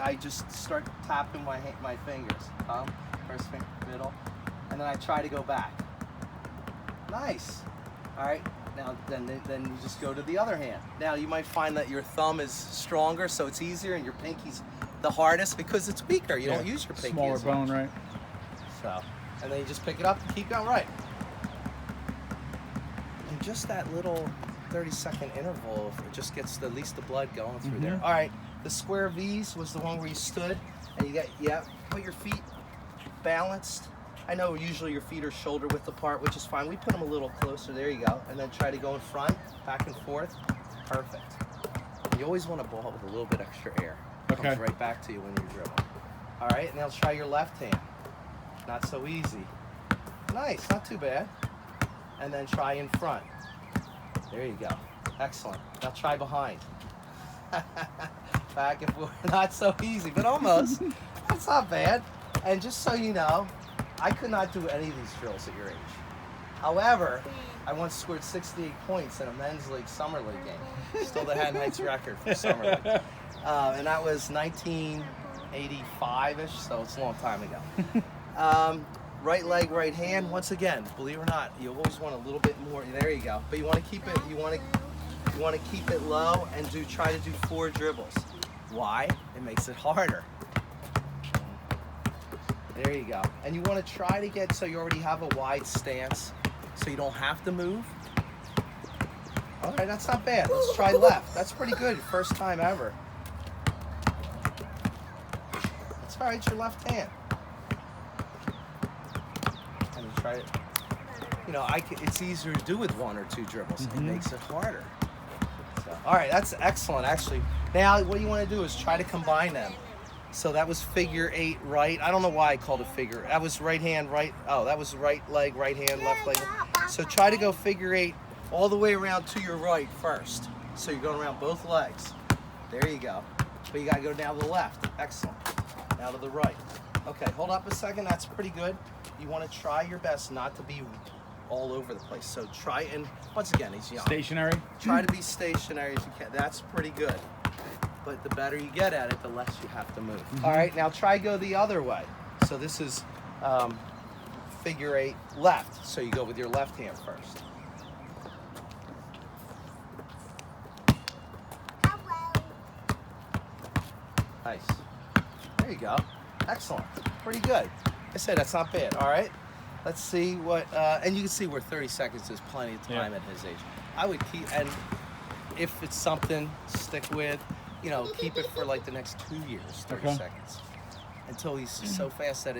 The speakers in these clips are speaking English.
I just start tapping my fingers. First finger, middle, and then I try to go back. Nice. All right. Now then you just go to the other hand. Now you might find that your thumb is stronger, so it's easier, and your pinky's the hardest because it's weaker. You don't use your pinky. Smaller as much. bone, right? So, and then you just pick it up and keep going right. And just that little 30-second interval, it just gets at least the blood going through there. All right, the square V's was the one where you stood and you got, put your feet balanced. I know usually your feet are shoulder width apart, which is fine. We put them a little closer, there you go. And then try to go in front, back and forth. Perfect. You always want a ball with a little bit extra air. It comes right back to you when you dribble. All right, now try your left hand. Not so easy. Nice, not too bad. And then try in front. There you go. Excellent. Now try behind. Back and forth. Not so easy, but almost. That's not bad. And just so you know, I could not do any of these drills at your age. However, I once scored 68 points in a men's league summer league game. Still the Haddon Heights record for summer league. And that was 1985-ish, so it's a long time ago. Right leg, right hand. Once again, believe it or not, you always want a little bit more. There you go. But you want to keep it. You want to keep it low and try to do 4 dribbles. Why? It makes it harder. There you go. And you want to try to get so you already have a wide stance, so you don't have to move. All right, that's not bad. Let's try left. That's pretty good. First time ever. That's all right. It's your left hand. And you try it. You know, it's easier to do with 1 or 2 dribbles. It makes it harder. So, all right, that's excellent, actually. Now, what you want to do is try to combine them. So that was figure 8 right. I don't know why I called it figure. That was right hand, right. Oh, that was right leg, right hand, left leg. So try to go figure 8 all the way around to your right first. So you're going around both legs. There you go. But you got to go down to the left. Excellent. Now to the right. Okay, hold up a second. That's pretty good. You want to try your best not to be all over the place. So try, and once again, he's young. Stationary? Try to be stationary as you can. That's pretty good. But the better you get at it, the less you have to move. All right, now try go the other way. So this is figure 8 left. So you go with your left hand first. Nice. There you go. Excellent. Pretty good. I said that's not bad. All right. Let's see what, and you can see where 30 seconds is plenty of time at his age. I would keep, and if it's something, stick with. You know, keep it for like the next 2 years, 30 seconds, until he's so fast that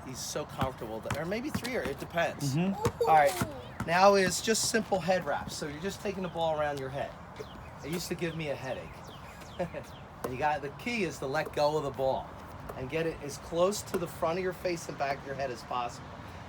he's so comfortable that, or maybe 3 years, it depends. All right, now is just simple head wraps. So you're just taking the ball around your head. It used to give me a headache. And the key is to let go of the ball and get it as close to the front of your face and back of your head as possible.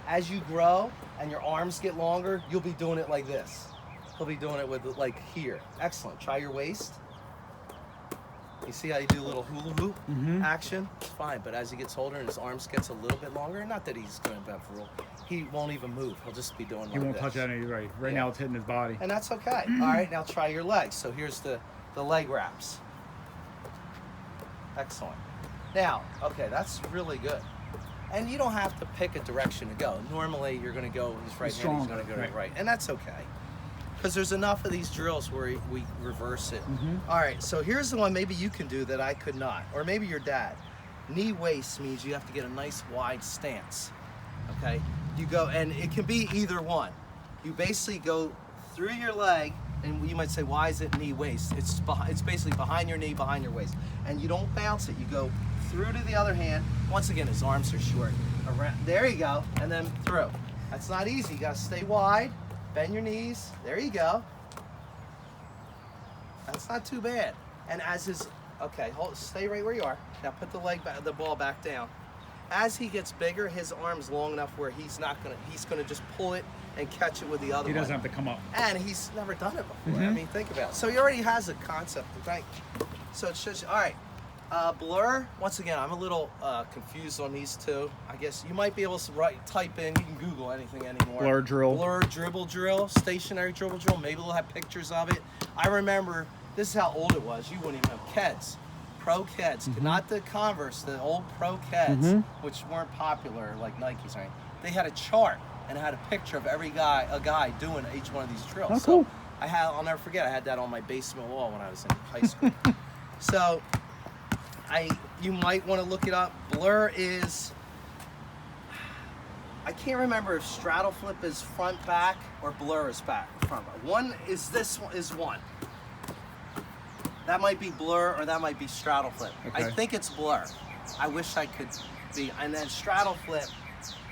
As you grow and your arms get longer, you'll be doing it like this. He'll be doing it with like here. Excellent. Try your waist. You see how you do a little hula hoop action? It's fine, but as he gets older and his arms gets a little bit longer, not that he's going to have rule, he won't even move. He'll just be doing like this. He won't touch any, right? Right now it's hitting his body. And that's okay. All right, now try your legs. So here's the leg wraps. Excellent. Now, okay, that's really good. And you don't have to pick a direction to go. Normally, you're going to go with his right hand, he's going to go to the right. And that's okay. Because there's enough of these drills where we reverse it. All right, so here's the one maybe you can do that I could not, or maybe your dad. Knee waist means you have to get a nice wide stance, okay? You go, and it can be either one. You basically go through your leg, and you might say, why is it knee waist? It's basically behind your knee, behind your waist. And you don't bounce it, you go through to the other hand. Once again, his arms are short. Around, there you go, and then through. That's not easy, you gotta stay wide. Bend your knees. There you go. That's not too bad. And as his, okay, stay right where you are. Now put the ball back down. As he gets bigger, his arm's long enough where he's gonna just pull it and catch it with the other one. He doesn't have to come up. And he's never done it before. I mean, think about it. So he already has a concept to think. So it's just, all right. Blur, once again, I'm a little confused on these two. I guess you might be able to type in, you can Google anything anymore. Blur drill. Blur dribble drill, stationary dribble drill. Maybe they'll have pictures of it. I remember, this is how old it was. You wouldn't even have kids. Pro Keds, not the Converse, the old Pro Keds, which weren't popular like Nikes, right? They had a chart and it had a picture of a guy doing each one of these drills. Oh, cool. So I'll never forget, I had that on my basement wall when I was in high school. So you might want to look it up. Blur is, I can't remember if straddle flip is front back or blur is back front back. One is this one is one. That might be blur or that might be straddle flip. Okay. I think it's blur. I wish I could be. And then straddle flip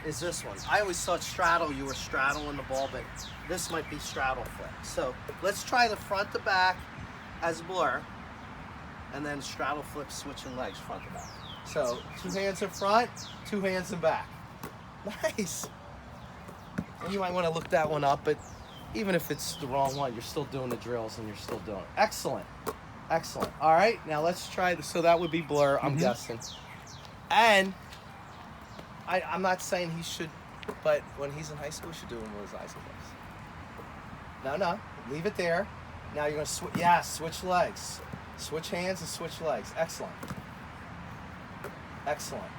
is this one. I always thought straddle, you were straddling the ball, but this might be straddle flip. So let's try the front to back as blur, and then straddle flip switching legs front to back. So 2 hands in front, 2 hands in back. Nice. And you might want to look that one up, but even if it's the wrong one, you're still doing the drills and you're still doing it. Excellent. Excellent. All right, now let's try this. So that would be blur, I'm guessing. And I'm not saying he should, but when he's in high school, he should do him with his eyes closed. No, leave it there. Now you're going to switch legs. Switch hands and switch legs. Excellent. Excellent.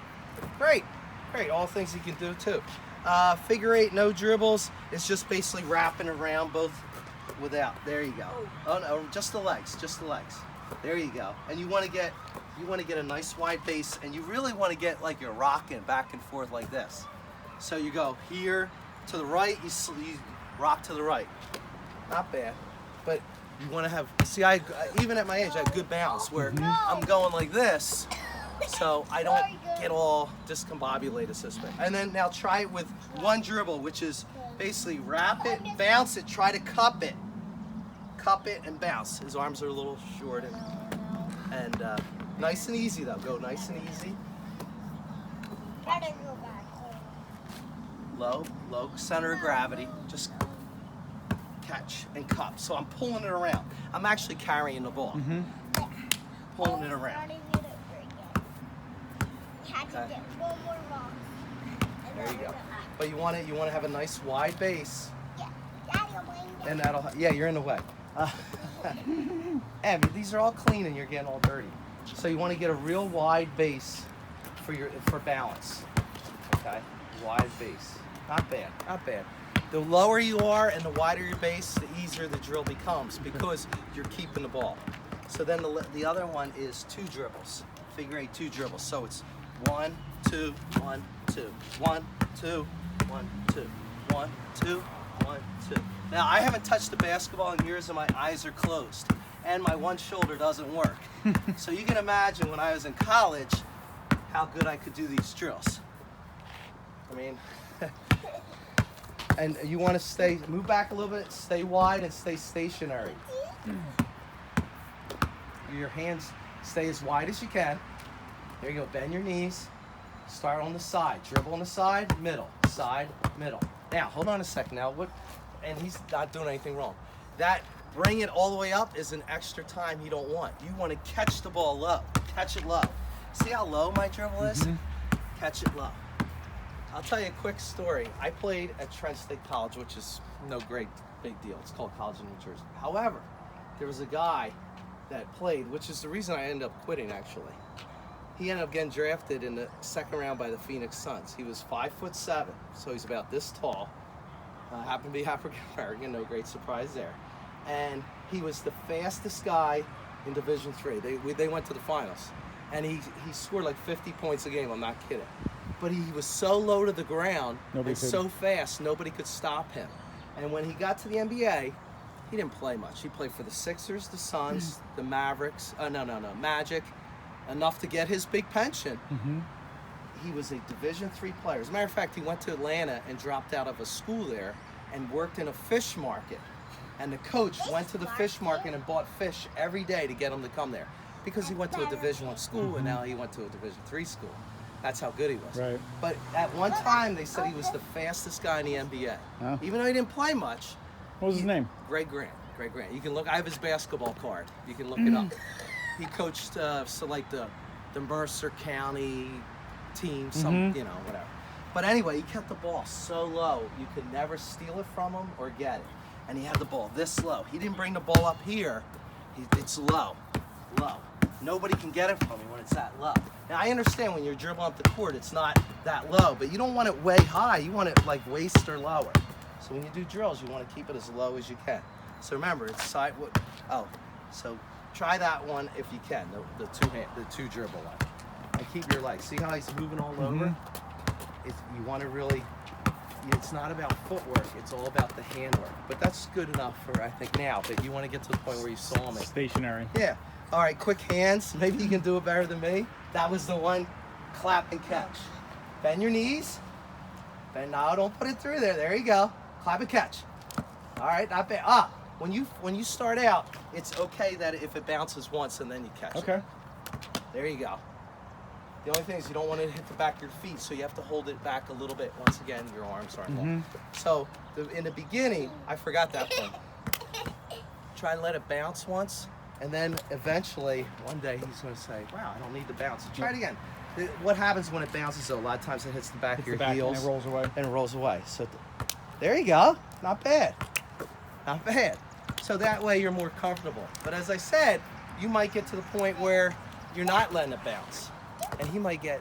Great. All things you can do too. Figure 8, no dribbles. It's just basically wrapping around both without. There you go. Oh no, just the legs. There you go. And you want to get a nice wide base, and you really want to get like you're rocking back and forth like this. So you go here to the right, you rock to the right. Not bad, but you want to have. See, I even at my age, I have good balance where I'm going like this. So I don't get all discombobulated this way. And then now try it with one dribble, which is basically wrap it, bounce it, try to cup it. Cup it and bounce. His arms are a little short and nice and easy though. Go nice and easy. Low center of gravity. Just catch and cup. So I'm pulling it around. I'm actually carrying the ball. Pulling it around. Okay. There you go. But you want to have a nice wide base. And you're in the way. And these are all clean and you're getting all dirty. So you want to get a real wide base for balance. Okay? Wide base. Not bad. The lower you are and the wider your base, the easier the drill becomes because you're keeping the ball. So then the other one is 2 dribbles. Figure 8, 2 dribbles. So it's 1, 2, 1, 2, 1, 2, 1, 2, 1, 2, 1, 2. Now I haven't touched the basketball in years and my eyes are closed and my one shoulder doesn't work. So you can imagine when I was in college how good I could do these drills. I mean, and you want to move back a little bit, stay wide and stay stationary. Your hands stay as wide as you can. There you go, bend your knees. Start on the side, dribble on the side, middle. Now, hold on a second now. And he's not doing anything wrong. Bring it all the way up is an extra time you don't want. You want to catch the ball low, catch it low. See how low my dribble is? Catch it low. I'll tell you a quick story. I played at Trent State College, which is no great big deal. It's called College in New Jersey. However, there was a guy that played, which is the reason I ended up quitting actually. He ended up getting drafted in the 2nd round by the Phoenix Suns. He was 5'7", so he's about this tall. Happened to be African American, no great surprise there. And he was the fastest guy in Division III. They went to the finals, and he scored like 50 points a game. I'm not kidding. But he was so low to the ground so fast, nobody could stop him. And when he got to the NBA, he didn't play much. He played for the Sixers, the Suns, the Mavericks. Magic. Enough to get his big pension. He was a Division III player. As a matter of fact, he went to Atlanta and dropped out of a school there and worked in a fish market. And the coach went to the fish market and bought fish every day to get him to come there because he went to a Division I school and now he went to a Division III school. That's how good he was. Right. But at one time, they said he was the fastest guy in the NBA. Oh. Even though he didn't play much. What was his name? Greg Grant. You can look. I have his basketball card. You can look it up. He coached the Mercer County team, whatever. But anyway, he kept the ball so low you could never steal it from him or get it. And he had the ball this low. He didn't bring the ball up here. It's low. Nobody can get it from me when it's that low. Now I understand when you're dribbling up the court, it's not that low, but you don't want it way high. You want it like waist or lower. So when you do drills, you want to keep it as low as you can. So remember, it's side. So try that one if you can. The two dribble one. And keep your legs. See how he's moving all over? If you want to really. It's not about footwork, it's all about the handwork. But that's good enough for, I think, now. But you want to get to the point where you saw him. Stationary. Yeah. All right, quick hands. Maybe you can do it better than me. That was the one. Clap and catch. Bend your knees. Bend. No, don't put it through there. There you go. Clap and catch. All right, not bad. When you start out, it's okay that if it bounces once and then you catch it. Okay. There you go. The only thing is you don't want it to hit the back of your feet, so you have to hold it back a little bit. Once again, your arms aren't long. So in the beginning, I forgot that one. Try and let it bounce once, and then eventually, one day, he's going to say, wow, I don't need to bounce. Try it again. What happens when it bounces, though, a lot of times it hits the back of your heels. And it rolls away. And it rolls away. So there you go. Not bad. Not bad. So that way you're more comfortable. But as I said, you might get to the point where you're not letting it bounce. And he might get,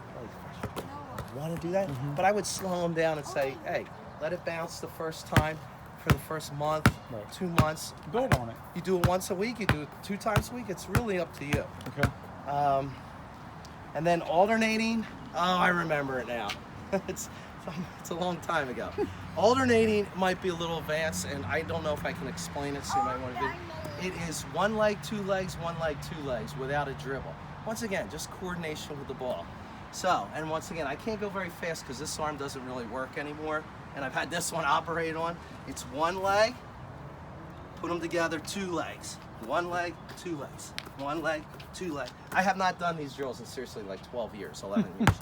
want to do that? But I would slow him down and say, hey, let it bounce the first time for the first month, 2 months. Build on it. You do it once a week, you do it 2 times a week. It's really up to you. Okay. And then alternating, I remember it now. It's a long time ago. Alternating might be a little advanced, and I don't know if I can explain it, so you might want to do. It is 1 leg, 2 legs, 1 leg, 2 legs without a dribble. Once again, just coordination with the ball. So, and once again, I can't go very fast because this arm doesn't really work anymore, and I've had this one operated on. It's 1 leg, put them together, 2 legs. 1 leg, 2 legs. 1 leg, 2 legs. I have not done these drills in seriously like 12 years, 11 years.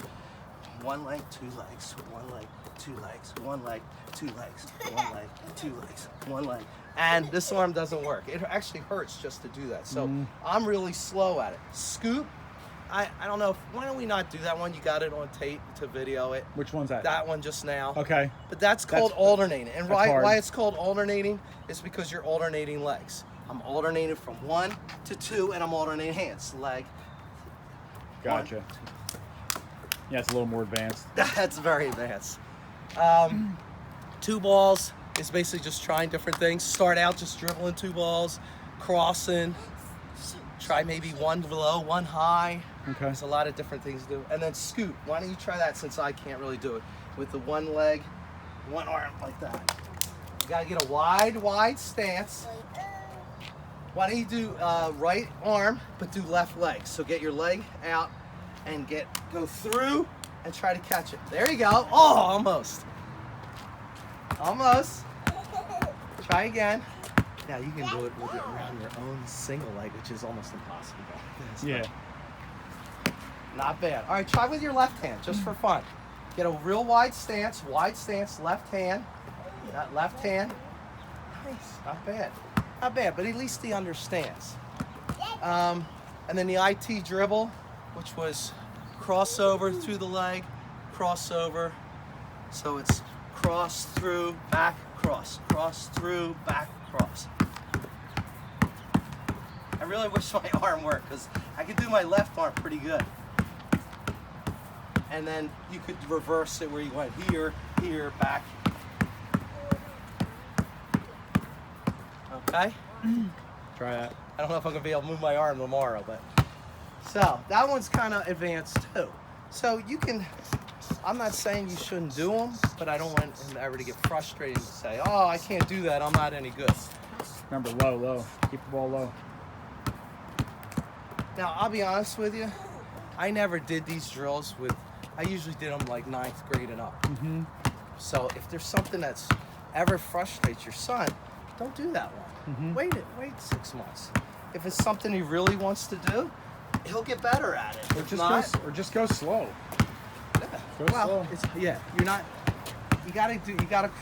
1 leg, 2 legs, 1 leg, 2 legs, 1 leg, 2 legs, 1 leg, 2 legs, 1 leg. And this arm doesn't work. It actually hurts just to do that. So I'm really slow at it. Scoop, I don't know. Why don't we not do that one? You got it on tape to video it. Which one's that? That one just now. Okay. But that's called alternating. And why it's called alternating is because you're alternating legs. I'm alternating from 1 to 2, and I'm alternating hands. Leg. Gotcha. 1. Yeah, it's a little more advanced. That's very advanced. 2 balls is basically just trying different things. Start out just dribbling 2 balls, crossing. Try maybe 1 low, 1 high. Okay. There's a lot of different things to do. And then scoot. Why don't you try that since I can't really do it? With the 1 leg, 1 arm like that. You gotta get a wide stance. Why don't you do right arm, but do left leg. So get your leg out and go through and try to catch it. There you go. Oh, almost. Almost. Try again. Now you can do it around your own single leg, which is almost impossible. Yeah. Not bad. All right, try with your left hand, just for fun. Get a real wide stance, left hand. That left hand. Nice, not bad. Not bad, but at least he understands. And then the IT dribble, which was crossover through the leg, crossover. So it's cross through, back, cross through, back, cross. I really wish my arm worked because I could do my left arm pretty good. And then you could reverse it where you went here, back. Okay? Try that. I don't know if I'm gonna be able to move my arm tomorrow, but. So, that one's kind of advanced too. So you can, I'm not saying you shouldn't do them, but I don't want him ever to get frustrated and say, oh, I can't do that, I'm not any good. Remember, low. Keep the ball low. Now, I'll be honest with you, I never did these drills I usually did them like 9th grade and up. So if there's something that's ever frustrates your son, don't do that one. Wait 6 months. If it's something he really wants to do, he'll get better at it. Or just go slow. Yeah. Go slow. You're not. You gotta cross.